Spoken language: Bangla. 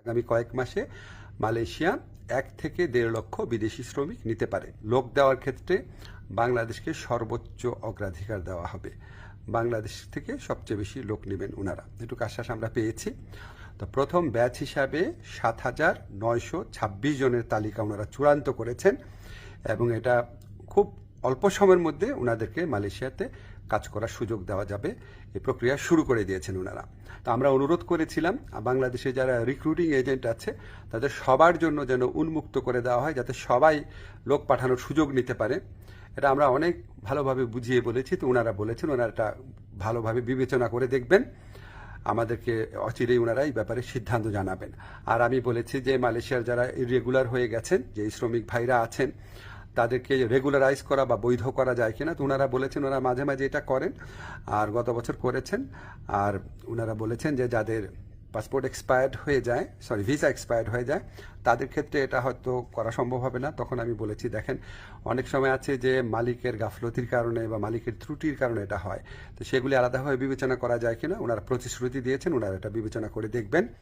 আগামী কয়েক মাসে মালয়েশিয়া 1 থেকে 1.5 লক্ষ বিদেশি শ্রমিক নিতে পারে। লোক দেওয়ার ক্ষেত্রে বাংলাদেশকে সর্বোচ্চ অগ্রাধিকার দেওয়া হবে। বাংলাদেশ থেকে সবচেয়ে বেশি লোক নেবেন ওনারা, এটুকু আশ্বাস আমরা পেয়েছি। তো প্রথম ব্যাচ হিসাবে 7,926 জনের তালিকা ওনারা চূড়ান্ত করেছেন এবং এটা খুব অল্প সময়ের মধ্যে ওনাদেরকে মালয়েশিয়াতে কাজ করার সুযোগ দেওয়া যাবে, এই প্রক্রিয়া শুরু করে দিয়েছেন ওনারা। তো আমরা অনুরোধ করেছিলাম বাংলাদেশে যারা রিক্রুটিং এজেন্ট আছে তাদের সবার জন্য যেন উন্মুক্ত করে দেওয়া হয়, যাতে সবাই লোক পাঠানোর সুযোগ নিতে পারে। এটা আমরা অনেক ভালোভাবে বুঝিয়ে বলেছি, তো ওনারা বলেছেন ওনারা এটা ভালোভাবে বিবেচনা করে দেখবেন, আমাদেরকে অচিরেই ওনারা এই ব্যাপারে সিদ্ধান্ত জানাবেন। আর আমি বলেছি যে মালয়েশিয়ার যারা ইরেগুলার হয়ে গেছেন, যে শ্রমিক ভাইরা আছেন, তাদেরকে রেগুলারাইজ করা বা বৈধ করা যায় কিনা। তো ওনারা বলেছেন ওনারা মাঝে মাঝে এটা করেন, আর গত বছর করেছেন। আর ওনারা বলেছেন যে যাদের পাসপোর্ট এক্সপায়ার্ড হয়ে যায়, ভিসা এক্সপায়ার্ড হয়ে যায়, তাদের ক্ষেত্রে এটা হয়তো করা সম্ভব হবে না। তখন আমি বলেছি দেখেন, অনেক সময় আছে যে মালিকের গাফলতির কারণে বা মালিকের ত্রুটির কারণে এটা হয়, তো সেগুলি আলাদাভাবে বিবেচনা করা যায় কিনা। ওনারা প্রতিশ্রুতি দিয়েছেন, ওনারা এটা বিবেচনা করে দেখবেন।